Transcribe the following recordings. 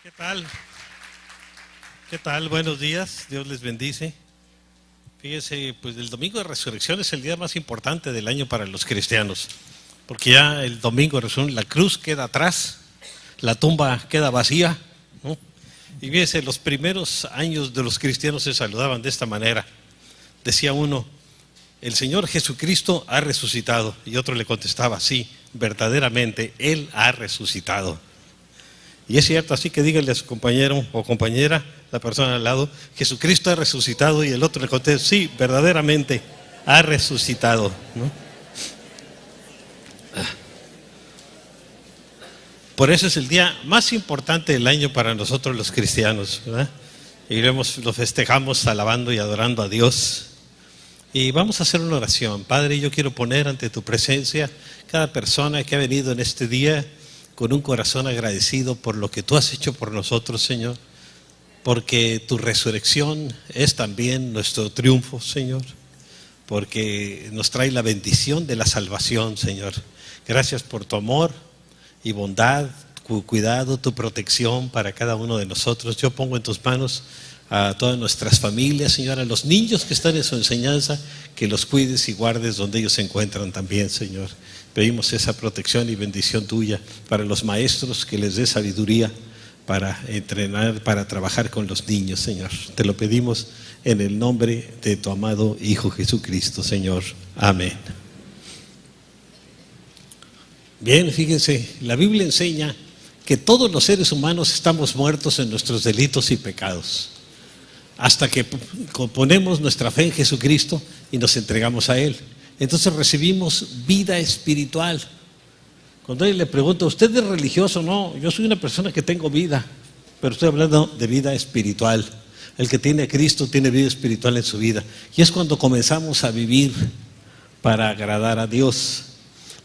¿Qué tal? ¿Qué tal? Buenos días, Dios les bendice. Fíjense, pues el domingo de resurrección es el día más importante del año para los cristianos, porque ya el domingo de resurrección la cruz queda atrás, la tumba queda vacía, ¿no? Y fíjense, los primeros años de los cristianos se saludaban de esta manera. Decía uno: el Señor Jesucristo ha resucitado, y otro le contestaba: sí, verdaderamente, Él ha resucitado. Y es cierto, así que díganle a su compañero o compañera, la persona al lado: Jesucristo ha resucitado, y el otro le contesta: sí, verdaderamente ha resucitado, ¿no? Por eso es el día más importante del año para nosotros los cristianos, ¿verdad? Y lo festejamos alabando y adorando a Dios. Y vamos a hacer una oración. Padre, yo quiero poner ante tu presencia cada persona que ha venido en este día con un corazón agradecido por lo que tú has hecho por nosotros, Señor, porque tu resurrección es también nuestro triunfo, Señor, porque nos trae la bendición de la salvación, Señor. Gracias por tu amor y bondad, tu cuidado, tu protección para cada uno de nosotros. Yo pongo en tus manos a todas nuestras familias, Señor, a los niños que están en su enseñanza, que los cuides y guardes donde ellos se encuentran también, Señor. Pedimos esa protección y bendición tuya para los maestros, que les dé sabiduría para entrenar, para trabajar con los niños, Señor. Te lo pedimos en el nombre de tu amado Hijo Jesucristo, Señor. Amén. Bien, fíjense, la Biblia enseña que todos los seres humanos estamos muertos en nuestros delitos y pecados, hasta que ponemos nuestra fe en Jesucristo y nos entregamos a Él. Entonces recibimos vida espiritual. Cuando alguien le pregunta: ¿usted es religioso? No, yo soy una persona que tengo vida, pero estoy hablando de vida espiritual. El que tiene a Cristo tiene vida espiritual en su vida, y es cuando comenzamos a vivir para agradar a Dios.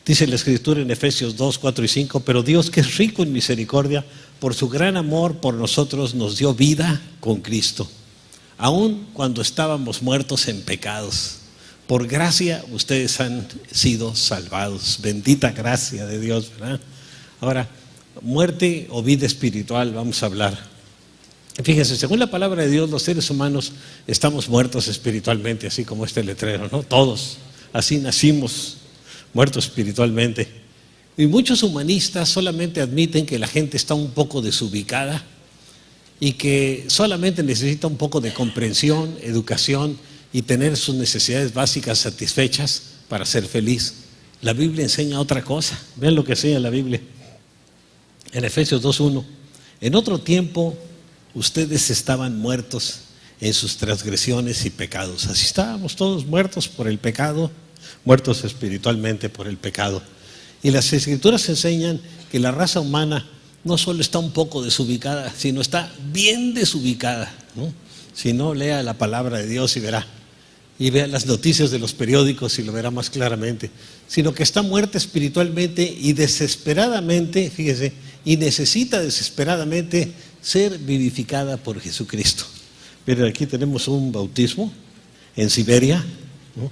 Dice la Escritura en Efesios 2, 4 y 5: pero Dios, que es rico en misericordia, por su gran amor por nosotros, nos dio vida con Cristo, aun cuando estábamos muertos en pecados. Por gracia ustedes han sido salvados. Bendita gracia de Dios, ¿verdad? Ahora, muerte o vida espiritual, vamos a hablar. Fíjense, según la palabra de Dios, los seres humanos estamos muertos espiritualmente, así como este letrero, ¿no? Todos, así nacimos, muertos espiritualmente. Y muchos humanistas solamente admiten que la gente está un poco desubicada y que solamente necesita un poco de comprensión, educación y tener sus necesidades básicas satisfechas para ser feliz. La Biblia enseña otra cosa. Vean lo que enseña la Biblia en Efesios 2:1: en otro tiempo ustedes estaban muertos en sus transgresiones y pecados. Así estábamos todos muertos por el pecado, muertos espiritualmente por el pecado. Y las Escrituras enseñan que la raza humana no solo está un poco desubicada, sino está bien desubicada, ¿no? Si no, lea la palabra de Dios y verá. Y vea las noticias de los periódicos y lo verá más claramente. Sino que está muerta espiritualmente y desesperadamente, fíjese, y necesita desesperadamente ser vivificada por Jesucristo. Miren, aquí tenemos un bautismo en Siberia, ¿no?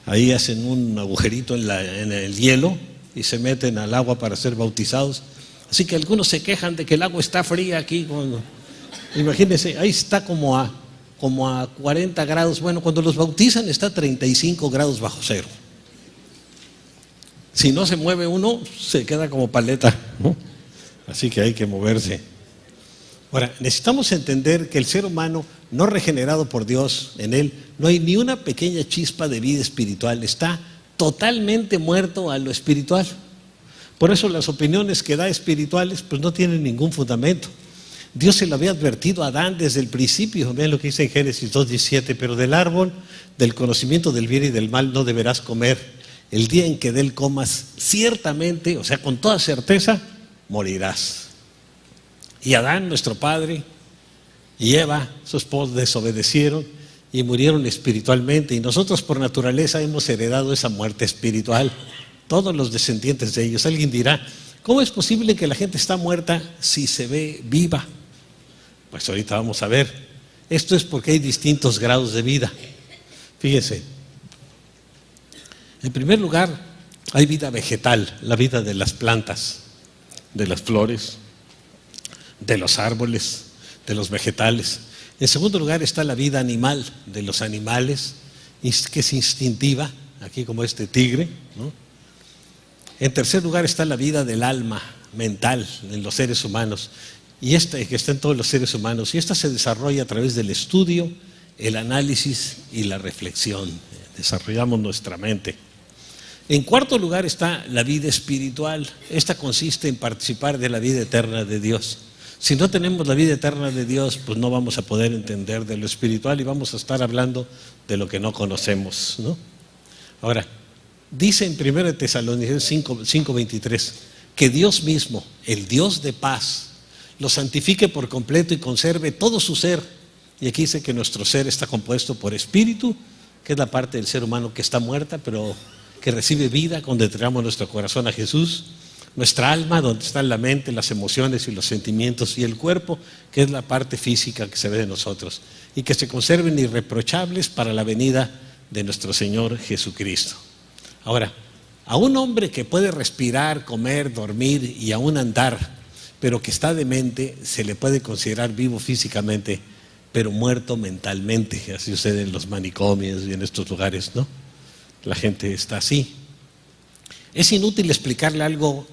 Ahí hacen un agujerito en el hielo y se meten al agua para ser bautizados. Así que algunos se quejan de que el agua está fría aquí. Imagínense, ahí está como a 40 grados. Bueno, cuando los bautizan está a 35 grados bajo cero. Si no se mueve uno, se queda como paleta, ¿no? Así que hay que moverse. Ahora, necesitamos entender que el ser humano no regenerado por Dios, en él no hay ni una pequeña chispa de vida espiritual. Está totalmente muerto a lo espiritual. Por eso las opiniones que da espirituales pues no tienen ningún fundamento. Dios se lo había advertido a Adán desde el principio. Vean lo que dice en Génesis 2:17: pero del árbol del conocimiento del bien y del mal no deberás comer. El día en que de él comas, ciertamente, o sea, con toda certeza, morirás. Y Adán, nuestro padre, y Eva, su esposa, desobedecieron y murieron espiritualmente. Y nosotros por naturaleza hemos heredado esa muerte espiritual, todos los descendientes de ellos. Alguien dirá: ¿cómo es posible que la gente está muerta si se ve viva? Pues ahorita vamos a ver. Esto es porque hay distintos grados de vida. Fíjense, en primer lugar, hay vida vegetal, la vida de las plantas, de las flores, de los árboles, de los vegetales. En segundo lugar está la vida animal de los animales, que es instintiva, aquí como este tigre, ¿no? En tercer lugar está la vida del alma mental en los seres humanos, y esta que está en todos los seres humanos, y esta se desarrolla a través del estudio, el análisis y la reflexión. Desarrollamos nuestra mente. En cuarto lugar está la vida espiritual. Esta consiste en participar de la vida eterna de Dios. Si no tenemos la vida eterna de Dios, pues no vamos a poder entender de lo espiritual y vamos a estar hablando de lo que no conocemos, ¿no? Ahora, dice en 1 Tesalonicenses 5:23 que Dios mismo, el Dios de paz, lo santifique por completo y conserve todo su ser. Y aquí dice que nuestro ser está compuesto por espíritu, que es la parte del ser humano que está muerta, pero que recibe vida cuando entregamos nuestro corazón a Jesús. Nuestra alma, donde están la mente, las emociones y los sentimientos, y el cuerpo, que es la parte física que se ve de nosotros, y que se conserven irreprochables para la venida de nuestro Señor Jesucristo. Ahora, a un hombre que puede respirar, comer, dormir y aún andar, pero que está demente, se le puede considerar vivo físicamente, pero muerto mentalmente. Así sucede en los manicomios y en estos lugares, ¿no? La gente está así. Es inútil explicarle algo,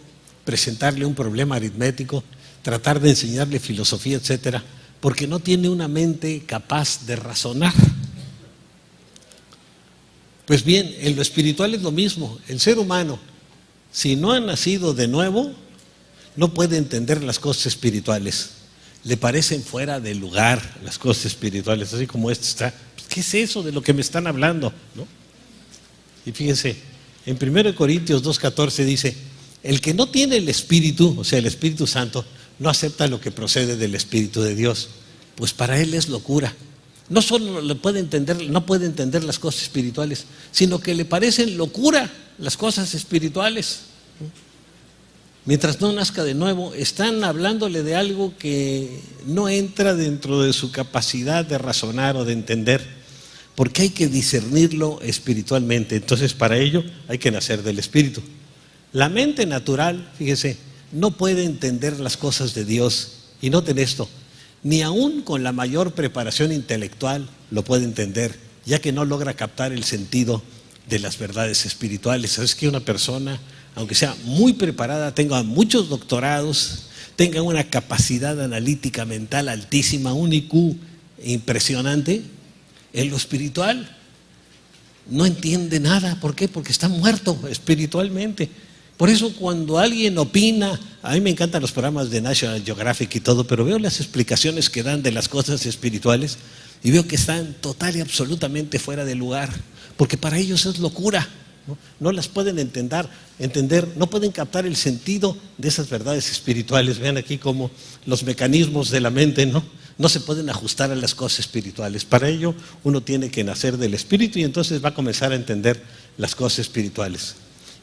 presentarle un problema aritmético, tratar de enseñarle filosofía, etcétera, porque no tiene una mente capaz de razonar. Pues bien, en lo espiritual es lo mismo. El ser humano, si no ha nacido de nuevo, no puede entender las cosas espirituales. Le parecen fuera de lugar las cosas espirituales, así como este está. ¿Qué es eso de lo que me están hablando? ¿No? Y fíjense, en 1 Corintios 2:14 dice: el que no tiene el Espíritu, o sea, el Espíritu Santo, no acepta lo que procede del Espíritu de Dios, pues para él es locura. No solo no puede entender las cosas espirituales, sino que le parecen locura las cosas espirituales. Mientras no nazca de nuevo, están hablándole de algo que no entra dentro de su capacidad de razonar o de entender, porque hay que discernirlo espiritualmente. Entonces, para ello hay que nacer del Espíritu. La mente natural, fíjese, no puede entender las cosas de Dios. Y noten esto, ni aún con la mayor preparación intelectual lo puede entender, ya que no logra captar el sentido de las verdades espirituales. Es que una persona, aunque sea muy preparada, tenga muchos doctorados, tenga una capacidad analítica mental altísima, un IQ impresionante, en lo espiritual no entiende nada. ¿Por qué? Porque está muerto espiritualmente. Por eso cuando alguien opina, a mí me encantan los programas de National Geographic y todo, pero veo las explicaciones que dan de las cosas espirituales y veo que están total y absolutamente fuera de lugar, porque para ellos es locura. No las pueden entender, no pueden captar el sentido de esas verdades espirituales. Vean aquí cómo los mecanismos de la mente no se pueden ajustar a las cosas espirituales. Para ello uno tiene que nacer del Espíritu y entonces va a comenzar a entender las cosas espirituales.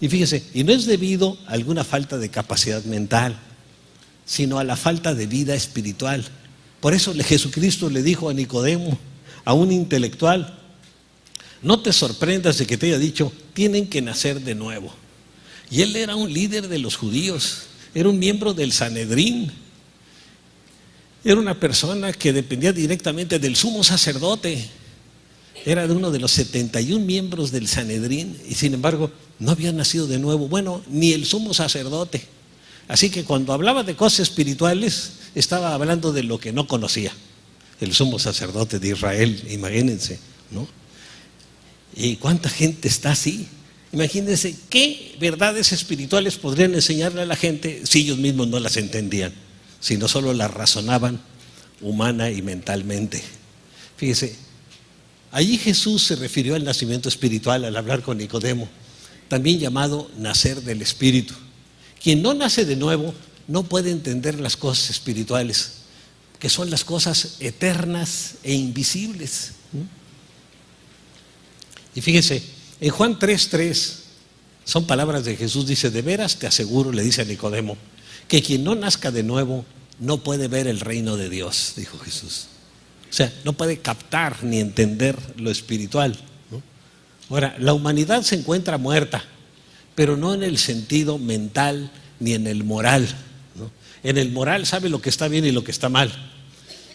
Y fíjese, y no es debido a alguna falta de capacidad mental, sino a la falta de vida espiritual. Por eso Jesucristo le dijo a Nicodemo, a un intelectual: no te sorprendas de que te haya dicho, tienen que nacer de nuevo. Y él era un líder de los judíos, era un miembro del Sanedrín, era una persona que dependía directamente del sumo sacerdote, era de uno de los 71 miembros del Sanedrín, y sin embargo no había nacido de nuevo. Bueno, ni el sumo sacerdote. Así que cuando hablaba de cosas espirituales, estaba hablando de lo que no conocía. El sumo sacerdote de Israel, imagínense, ¿no? ¿Y cuánta gente está así? Imagínense qué verdades espirituales podrían enseñarle a la gente si ellos mismos no las entendían, sino solo las razonaban humana y mentalmente. Fíjese, allí Jesús se refirió al nacimiento espiritual al hablar con Nicodemo, también llamado nacer del Espíritu. Quien no nace de nuevo no puede entender las cosas espirituales, que son las cosas eternas e invisibles. Y fíjese, en Juan 3:3, son palabras de Jesús, dice: de veras te aseguro, le dice a Nicodemo, que quien no nazca de nuevo no puede ver el reino de Dios, dijo Jesús. O sea, no puede captar ni entender lo espiritual, ¿no? Ahora, la humanidad se encuentra muerta, pero no en el sentido mental ni en el moral, ¿no? En el moral sabe lo que está bien y lo que está mal.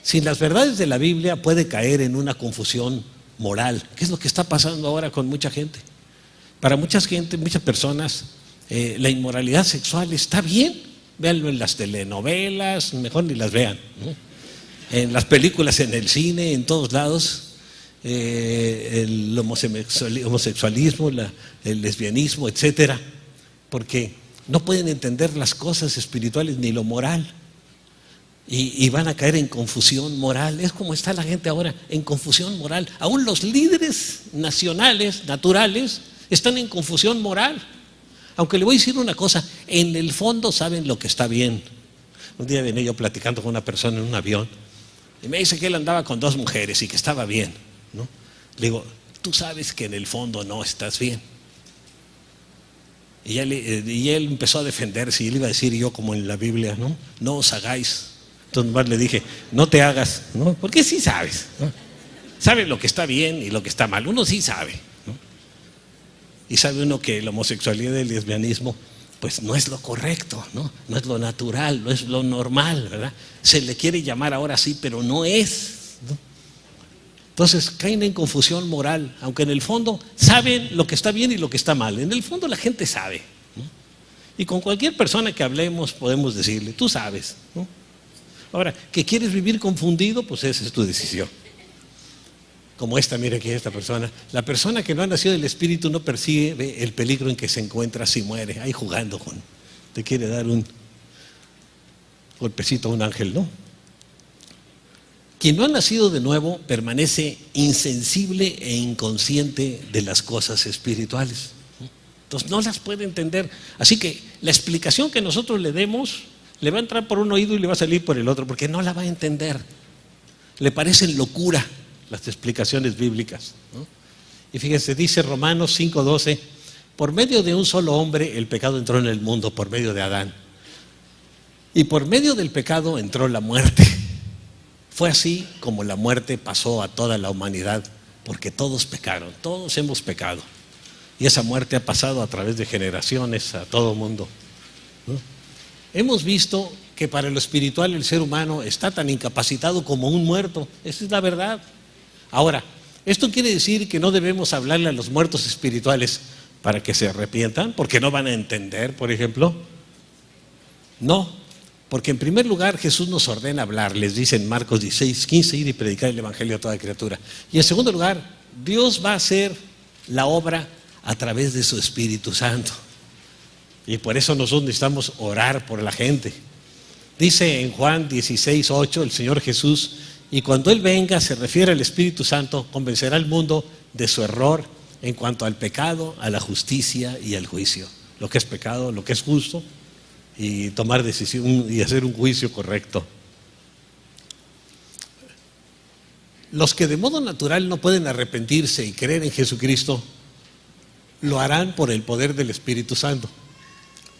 Sin las verdades de la Biblia puede caer en una confusión moral, que es lo que está pasando ahora con mucha gente. Para muchas personas, la inmoralidad sexual está bien. Véanlo en las telenovelas, mejor ni las vean, ¿no? En las películas, en el cine, en todos lados. El homosexualismo, el lesbianismo, etcétera, porque no pueden entender las cosas espirituales ni lo moral y van a caer en confusión moral. Es como está la gente ahora, en confusión moral. Aún los líderes nacionales, naturales, están en confusión moral. Aunque le voy a decir una cosa, en el fondo saben lo que está bien. Un día venía yo platicando con una persona en un avión y me dice que él andaba con 2 mujeres y que estaba bien, ¿no? Le digo, tú sabes que en el fondo no estás bien. Y él empezó a defenderse y él iba a decir yo como en la Biblia, no os hagáis. Entonces nomás le dije, no te hagas, ¿no? Porque sí sabes, ¿no? Sabes lo que está bien y lo que está mal, uno sí sabe, ¿no? Y sabe uno que la homosexualidad y el lesbianismo pues no es lo correcto, ¿no? No es lo natural, no es lo normal, ¿verdad? Se le quiere llamar ahora sí, pero no es, ¿no? Entonces caen en confusión moral, aunque en el fondo saben lo que está bien y lo que está mal. En el fondo la gente sabe, ¿no? Y con cualquier persona que hablemos podemos decirle, tú sabes, ¿no? Ahora, que quieres vivir confundido, pues esa es tu decisión. Como mire aquí esta persona. La persona que no ha nacido del Espíritu no percibe el peligro en que se encuentra si muere, ahí jugando te quiere dar un golpecito a un ángel, ¿no? Quien no ha nacido de nuevo permanece insensible e inconsciente de las cosas espirituales. Entonces no las puede entender. Así que la explicación que nosotros le demos le va a entrar por un oído y le va a salir por el otro, porque no la va a entender. Le parecen locura las explicaciones bíblicas, ¿no? Y fíjense, dice Romanos 5:12, por medio de un solo hombre el pecado entró en el mundo, por medio de Adán. Y por medio del pecado entró la muerte. Fue así como la muerte pasó a toda la humanidad, porque todos pecaron, todos hemos pecado. Y esa muerte ha pasado a través de generaciones a todo mundo, ¿no? Hemos visto que para lo espiritual el ser humano está tan incapacitado como un muerto. Esa es la verdad. Ahora, esto quiere decir que no debemos hablarle a los muertos espirituales para que se arrepientan, porque no van a entender, por ejemplo. No, porque en primer lugar Jesús nos ordena hablar, les dice en Marcos 16:15, ir y predicar el evangelio a toda criatura. Y en segundo lugar, Dios va a hacer la obra a través de su Espíritu Santo. Y por eso nosotros necesitamos orar por la gente. Dice en Juan 16:8 el Señor Jesús, y cuando Él venga, se refiere al Espíritu Santo, convencerá al mundo de su error en cuanto al pecado, a la justicia y al juicio. Lo que es pecado, lo que es justo, y tomar decisión y hacer un juicio correcto. Los que de modo natural no pueden arrepentirse y creer en Jesucristo, lo harán por el poder del Espíritu Santo.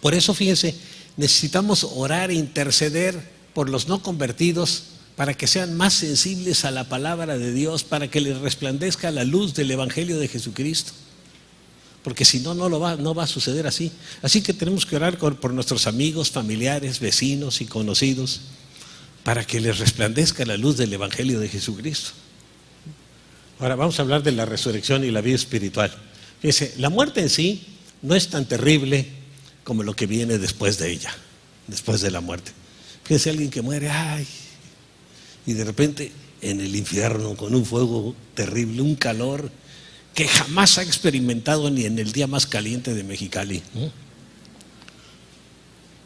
Por eso, fíjense, necesitamos orar e interceder por los no convertidos para que sean más sensibles a la palabra de Dios, para que les resplandezca la luz del Evangelio de Jesucristo. Porque si no, no va a suceder así. Así que tenemos que orar por nuestros amigos, familiares, vecinos y conocidos, para que les resplandezca la luz del Evangelio de Jesucristo. Ahora vamos a hablar de la resurrección y la vida espiritual. Fíjense, la muerte en sí no es tan terrible como lo que viene después de ella, después de la muerte. Fíjense, alguien que muere, ay, y de repente en el infierno con un fuego terrible, un calor que jamás ha experimentado ni en el día más caliente de Mexicali, ¿no?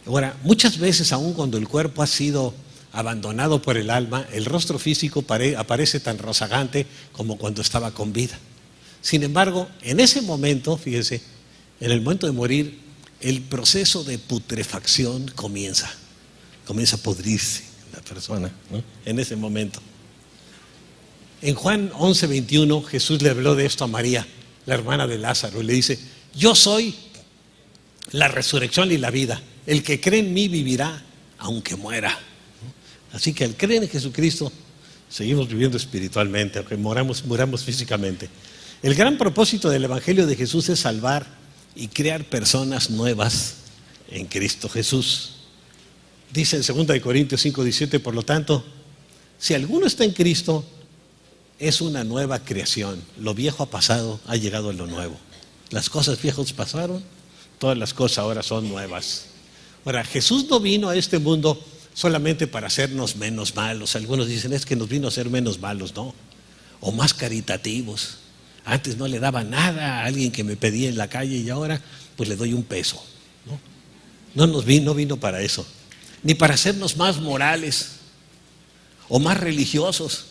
Ahora, muchas veces, aun cuando el cuerpo ha sido abandonado por el alma, el rostro físico aparece tan rozagante como cuando estaba con vida. Sin embargo, en ese momento, fíjense, en el momento de morir, el proceso de putrefacción comienza a podrirse la persona, ¿no? En ese momento. En Juan 11:21 Jesús le habló de esto a María, la hermana de Lázaro, y le dice, yo soy la resurrección y la vida, el que cree en mí vivirá aunque muera. Así que al creer en Jesucristo seguimos viviendo espiritualmente, aunque muramos físicamente. El gran propósito del Evangelio de Jesús es salvar y crear personas nuevas en Cristo Jesús. Dice en 2 Corintios 5:17, por lo tanto, si alguno está en Cristo, es una nueva creación. Lo viejo ha pasado, ha llegado lo nuevo. Las cosas viejas pasaron, todas las cosas ahora son nuevas. Ahora, Jesús no vino a este mundo solamente para hacernos menos malos. Algunos dicen, es que nos vino a hacer menos malos, no. O más caritativos. Antes no le daba nada a alguien que me pedía en la calle y ahora pues le doy un peso. No vino para eso. Ni para hacernos más morales o más religiosos.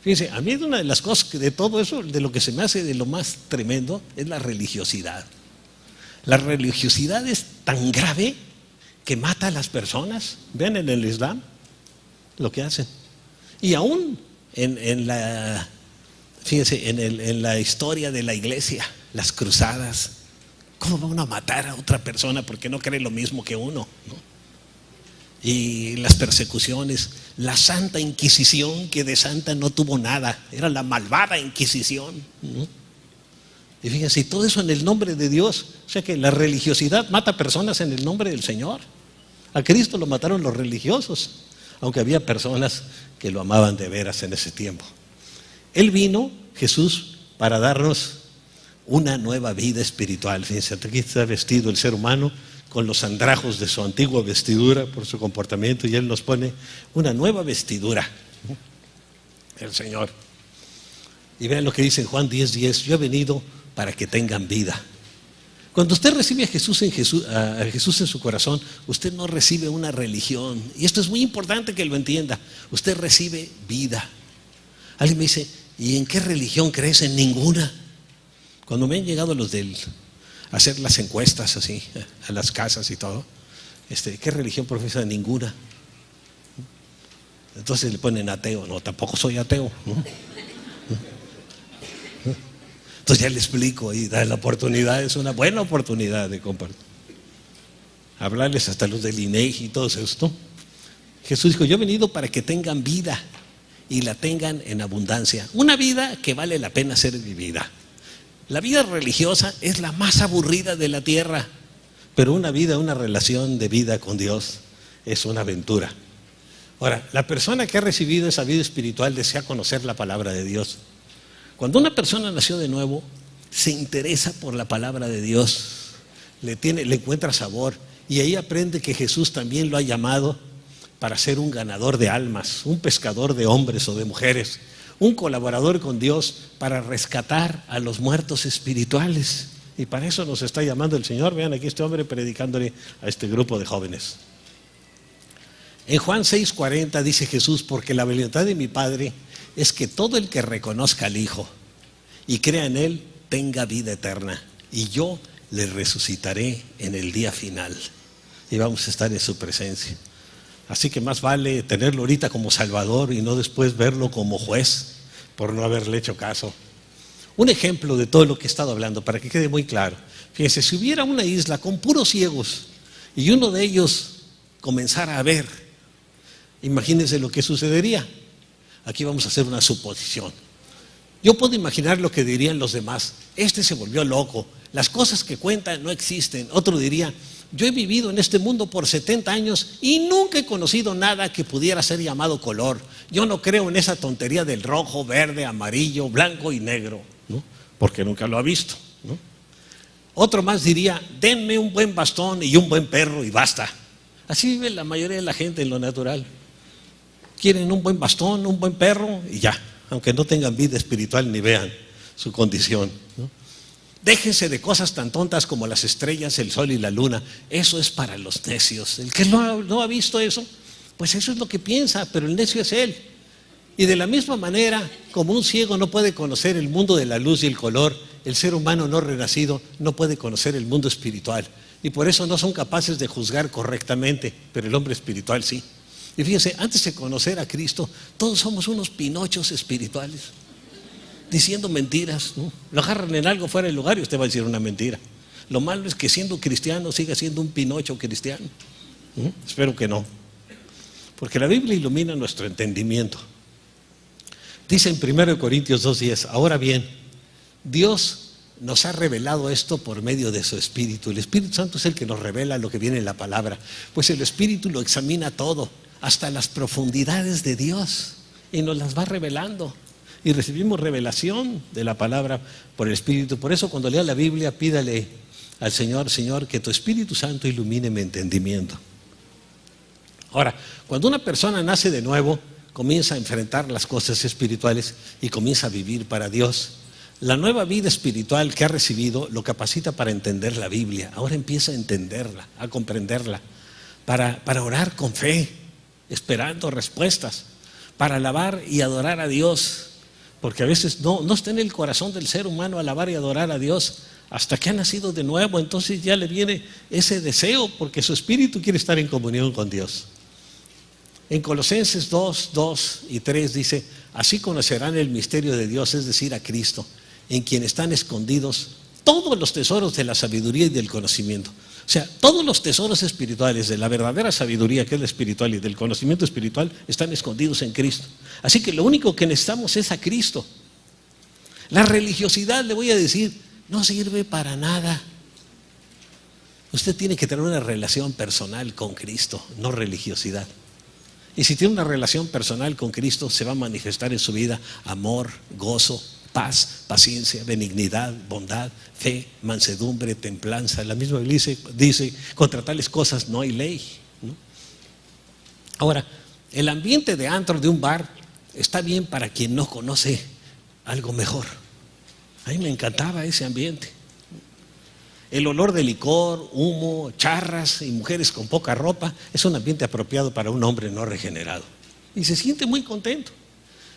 Fíjense, a mí una de las cosas que de todo eso, de lo que se me hace de lo más tremendo, es la religiosidad. La religiosidad es tan grave que mata a las personas. Vean en el Islam lo que hacen. Y aún en la historia de la iglesia, las cruzadas, ¿cómo van a matar a otra persona porque no cree lo mismo que uno? ¿No? Y las persecuciones, la Santa Inquisición, que de santa no tuvo nada, era la malvada Inquisición, ¿no? Y fíjense, y todo eso en el nombre de Dios. O sea que la religiosidad mata personas en el nombre del Señor. A Cristo lo mataron los religiosos, aunque había personas que lo amaban de veras en ese tiempo. Él vino, Jesús, para darnos una nueva vida espiritual. Fíjense, aquí está vestido el ser humano con los andrajos de su antigua vestidura por su comportamiento, y Él nos pone una nueva vestidura, el Señor. Y vean lo que dice en Juan 10:10, yo he venido para que tengan vida. Cuando usted recibe a Jesús en su corazón, usted no recibe una religión, y esto es muy importante que lo entienda. Usted recibe vida. Alguien me dice, ¿y en qué religión crees? En ninguna. Cuando me han llegado los del hacer las encuestas así, a las casas y todo, ¿qué religión profesa? Ninguna. Entonces le ponen ateo. No, tampoco soy ateo, ¿no? Entonces ya le explico y da la oportunidad, es una buena oportunidad de compartir. Hablarles hasta los del INEGI y todo esto. Jesús dijo, yo he venido para que tengan vida y la tengan en abundancia. Una vida que vale la pena ser vivida. La vida religiosa es la más aburrida de la tierra, pero una relación de vida con Dios es una aventura. Ahora, la persona que ha recibido esa vida espiritual desea conocer la palabra de Dios. Cuando una persona nació de nuevo, se interesa por la palabra de Dios, le encuentra sabor, y ahí aprende que Jesús también lo ha llamado para ser un ganador de almas, un pescador de hombres o de mujeres, un colaborador con Dios para rescatar a los muertos espirituales. Y para eso nos está llamando el Señor. Vean aquí este hombre predicándole a este grupo de jóvenes. En Juan 6:40 dice Jesús, porque la voluntad de mi Padre es que todo el que reconozca al Hijo y crea en Él tenga vida eterna, y yo le resucitaré en el día final. Y vamos a estar en su presencia. Así que más vale tenerlo ahorita como Salvador y no después verlo como juez por no haberle hecho caso. Un ejemplo de todo lo que he estado hablando, para que quede muy claro. Fíjense, si hubiera una isla con puros ciegos y uno de ellos comenzara a ver, imagínense lo que sucedería. Aquí vamos a hacer una suposición. Yo puedo imaginar lo que dirían los demás. Este se volvió loco, las cosas que cuenta no existen. Otro diría, yo he vivido en este mundo por 70 años y nunca he conocido nada que pudiera ser llamado color. Yo no creo en esa tontería del rojo, verde, amarillo, blanco y negro, ¿no? Porque nunca lo ha visto, ¿no? Otro más diría, denme un buen bastón y un buen perro y basta. Así vive la mayoría de la gente en lo natural. Quieren un buen bastón, un buen perro y ya, aunque no tengan vida espiritual ni vean su condición, ¿no? Déjense de cosas tan tontas como las estrellas, el sol y la luna. Eso es para los necios. El que no ha visto eso, pues eso es lo que piensa, pero el necio es él. Y de la misma manera, como un ciego no puede conocer el mundo de la luz y el color, el ser humano no renacido no puede conocer el mundo espiritual. Y por eso no son capaces de juzgar correctamente, pero el hombre espiritual sí. Y fíjense, antes de conocer a Cristo, todos somos unos pinochos espirituales, diciendo mentiras, ¿no? Lo agarran en algo fuera del lugar y usted va a decir una mentira. Lo malo es que siendo cristiano siga siendo un pinocho cristiano. Espero que no, porque la Biblia ilumina nuestro entendimiento. Dice en 1 Corintios 2:10, ahora bien, Dios nos ha revelado esto por medio de su Espíritu. El Espíritu Santo es el que nos revela lo que viene en la palabra. Pues el Espíritu lo examina todo, hasta las profundidades de Dios, y nos las va revelando. Y recibimos revelación de la palabra por el Espíritu. Por eso cuando lea la Biblia, pídale al Señor: Señor, que tu Espíritu Santo ilumine mi entendimiento. Ahora, cuando una persona nace de nuevo, comienza a enfrentar las cosas espirituales y comienza a vivir para Dios. La nueva vida espiritual que ha recibido lo capacita para entender la Biblia. Ahora empieza a entenderla, a comprenderla, para orar con fe, esperando respuestas, para alabar y adorar a Dios. Porque a veces no está en el corazón del ser humano alabar y adorar a Dios hasta que ha nacido de nuevo. Entonces ya le viene ese deseo, porque su espíritu quiere estar en comunión con Dios. En Colosenses 2 y 3 dice: así conocerán el misterio de Dios, es decir, a Cristo, en quien están escondidos todos los tesoros de la sabiduría y del conocimiento. O sea, todos los tesoros espirituales de la verdadera sabiduría, que es la espiritual, y del conocimiento espiritual, están escondidos en Cristo. Así que lo único que necesitamos es a Cristo. La religiosidad, le voy a decir, no sirve para nada. Usted tiene que tener una relación personal con Cristo, no religiosidad. Y si tiene una relación personal con Cristo, se va a manifestar en su vida amor, gozo, paz, paciencia, benignidad, bondad, fe, mansedumbre, templanza. La misma Biblia dice: contra tales cosas no hay ley, ¿no? Ahora, el ambiente de antro, de un bar, está bien para quien no conoce algo mejor. A mí me encantaba ese ambiente. El olor de licor, humo, charras y mujeres con poca ropa es un ambiente apropiado para un hombre no regenerado. Y se siente muy contento,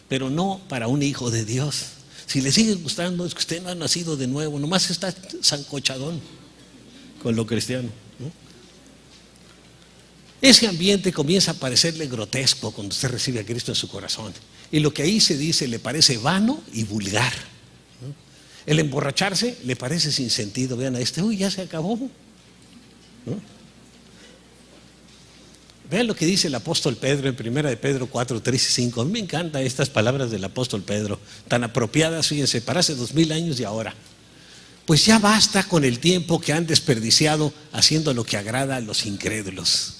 pero no para un hijo de Dios. Si le sigue gustando, es que usted no ha nacido de nuevo, nomás está sancochadón con lo cristiano, ¿no? Ese ambiente comienza a parecerle grotesco cuando usted recibe a Cristo en su corazón. Y lo que ahí se dice le parece vano y vulgar, ¿no? El emborracharse le parece sin sentido. Vean a este: uy, ya se acabó, ¿no? Vean lo que dice el apóstol Pedro en 1 de Pedro 4, 3 y 5. A mí me encantan estas palabras del apóstol Pedro, tan apropiadas, fíjense, para hace 2000 años y ahora. Pues ya basta con el tiempo que han desperdiciado haciendo lo que agrada a los incrédulos,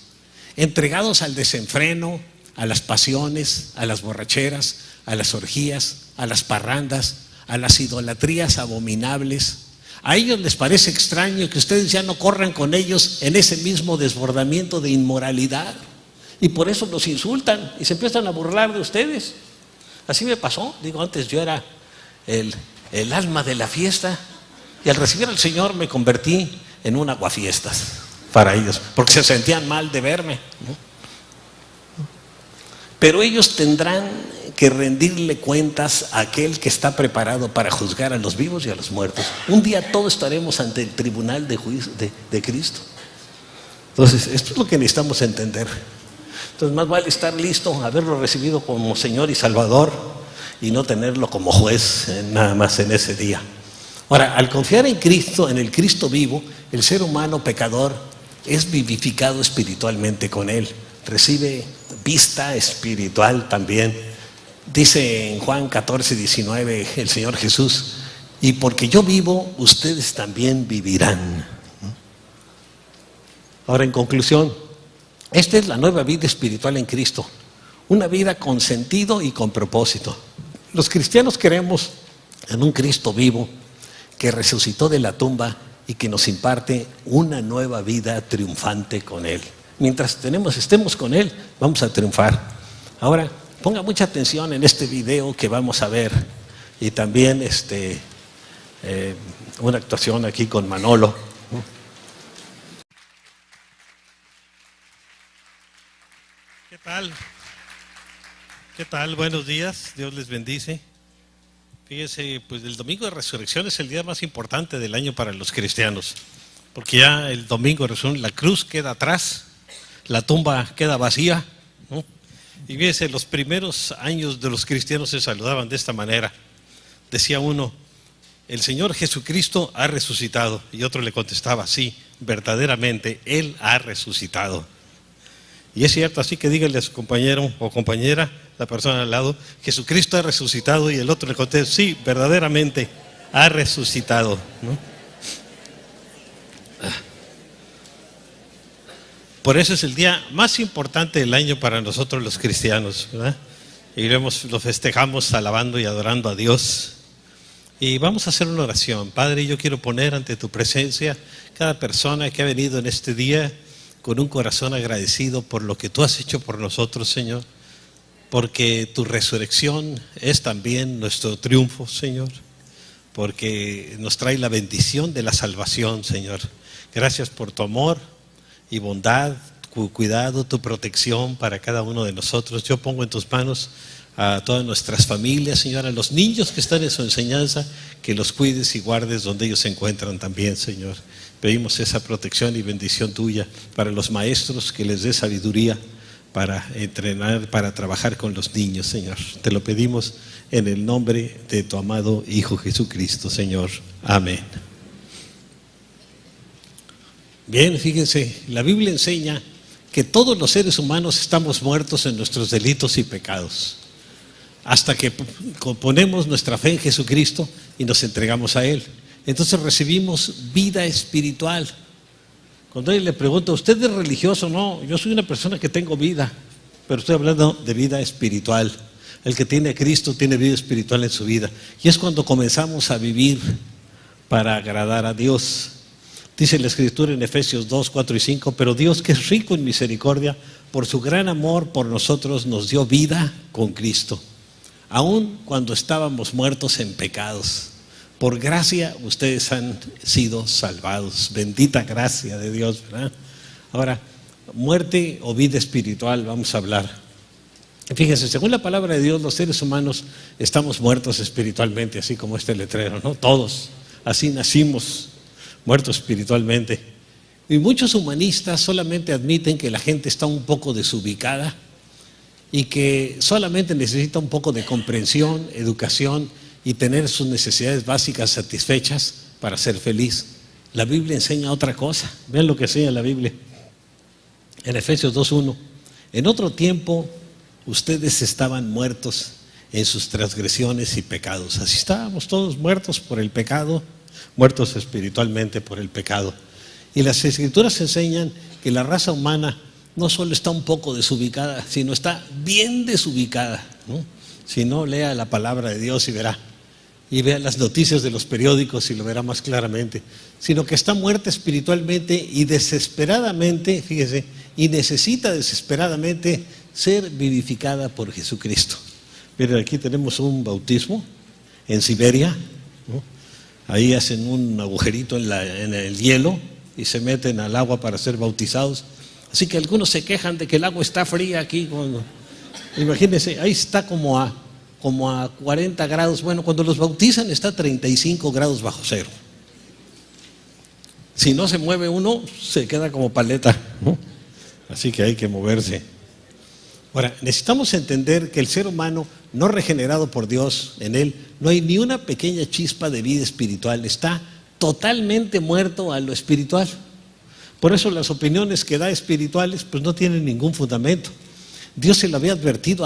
entregados al desenfreno, a las pasiones, a las borracheras, a las orgías, a las parrandas, a las idolatrías abominables. A ellos les parece extraño que ustedes ya no corran con ellos en ese mismo desbordamiento de inmoralidad, y por eso los insultan y se empiezan a burlar de ustedes. Así me pasó. Digo, antes yo era el alma de la fiesta, y al recibir al Señor me convertí en un aguafiestas para ellos, porque se sentían mal de verme, ¿no? Pero ellos tendrán que rendirle cuentas a aquel que está preparado para juzgar a los vivos y a los muertos. Un día todos estaremos ante el tribunal de juicio de Cristo. Entonces, esto es lo que necesitamos entender. Entonces, más vale estar listo, haberlo recibido como Señor y Salvador, y no tenerlo como juez nada más en ese día. Ahora, al confiar en Cristo, en el Cristo vivo, el ser humano pecador es vivificado espiritualmente con Él. Recibe vista espiritual también. Dice en Juan 14, 19 el Señor Jesús: y porque yo vivo, ustedes también vivirán. Ahora, en conclusión, esta es la nueva vida espiritual en Cristo, una vida con sentido y con propósito. Los cristianos creemos en un Cristo vivo que resucitó de la tumba y que nos imparte una nueva vida triunfante con Él. Mientras estemos con Él, vamos a triunfar. Ahora, ponga mucha atención en este video que vamos a ver, y también una actuación aquí con Manolo. ¿Qué tal? ¿Qué tal? Buenos días, Dios les bendice. Fíjense, pues el domingo de resurrección es el día más importante del año para los cristianos, porque ya el domingo de resurrección la cruz queda atrás, la tumba queda vacía, ¿no? Y fíjense, los primeros años de los cristianos se saludaban de esta manera. Decía uno: el Señor Jesucristo ha resucitado. Y otro le contestaba: sí, verdaderamente, Él ha resucitado. Y es cierto, así que dígale a su compañero o compañera, la persona al lado: Jesucristo ha resucitado. Y el otro le contesta: sí, verdaderamente ha resucitado, ¿no? Por eso es el día más importante del año para nosotros los cristianos, ¿verdad? Y lo festejamos alabando y adorando a Dios. Y vamos a hacer una oración. Padre, yo quiero poner ante tu presencia cada persona que ha venido en este día con un corazón agradecido por lo que tú has hecho por nosotros, Señor. Porque tu resurrección es también nuestro triunfo, Señor. Porque nos trae la bendición de la salvación, Señor. Gracias por tu amor y bondad, tu cuidado, tu protección para cada uno de nosotros. Yo pongo en tus manos a todas nuestras familias, Señor, a los niños que están en su enseñanza, que los cuides y guardes donde ellos se encuentran también, Señor. Pedimos esa protección y bendición tuya para los maestros, que les dé sabiduría para entrenar, para trabajar con los niños, Señor. Te lo pedimos en el nombre de tu amado Hijo Jesucristo, Señor. Amén. Bien, fíjense, la Biblia enseña que todos los seres humanos estamos muertos en nuestros delitos y pecados, hasta que ponemos nuestra fe en Jesucristo y nos entregamos a Él. Entonces recibimos vida espiritual. Cuando alguien le pregunta, ¿usted es religioso? No, yo soy una persona que tengo vida, pero estoy hablando de vida espiritual. El que tiene a Cristo tiene vida espiritual en su vida. Y es cuando comenzamos a vivir para agradar a Dios. Dice la Escritura en Efesios 2, 4 y 5, pero Dios, que es rico en misericordia, por su gran amor por nosotros nos dio vida con Cristo, aun cuando estábamos muertos en pecados. Por gracia ustedes han sido salvados. Bendita gracia de Dios, ¿verdad? Ahora, muerte o vida espiritual, vamos a hablar. Fíjense, según la palabra de Dios, los seres humanos estamos muertos espiritualmente, así como este letrero, ¿no? Todos, así nacimos, muertos espiritualmente. Y muchos humanistas solamente admiten que la gente está un poco desubicada y que solamente necesita un poco de comprensión, educación y tener sus necesidades básicas satisfechas para ser feliz. La Biblia enseña otra cosa. Vean lo que enseña la Biblia en Efesios 2:1. En otro tiempo ustedes estaban muertos en sus transgresiones y pecados. Así estábamos todos muertos por el pecado, muertos espiritualmente por el pecado. Y las Escrituras enseñan que la raza humana no solo está un poco desubicada, sino está bien desubicada, ¿no? Si no, lea la palabra de Dios y verá. Y vea las noticias de los periódicos y lo verá más claramente. Sino que está muerta espiritualmente y desesperadamente, fíjese, y necesita desesperadamente ser vivificada por Jesucristo. Miren, aquí tenemos un bautismo en Siberia, ¿no? Ahí hacen un agujerito en el hielo y se meten al agua para ser bautizados. Así que algunos se quejan de que el agua está fría aquí. Imagínense, ahí está como a 40 grados. Bueno, cuando los bautizan está a 35 grados bajo cero. Si no se mueve uno, se queda como paleta, ¿no? Así que hay que moverse. Ahora, necesitamos entender que el ser humano no regenerado por Dios, en él no hay ni una pequeña chispa de vida espiritual. Está totalmente muerto a lo espiritual. Por eso las opiniones que da espirituales pues no tienen ningún fundamento. Dios se lo había advertido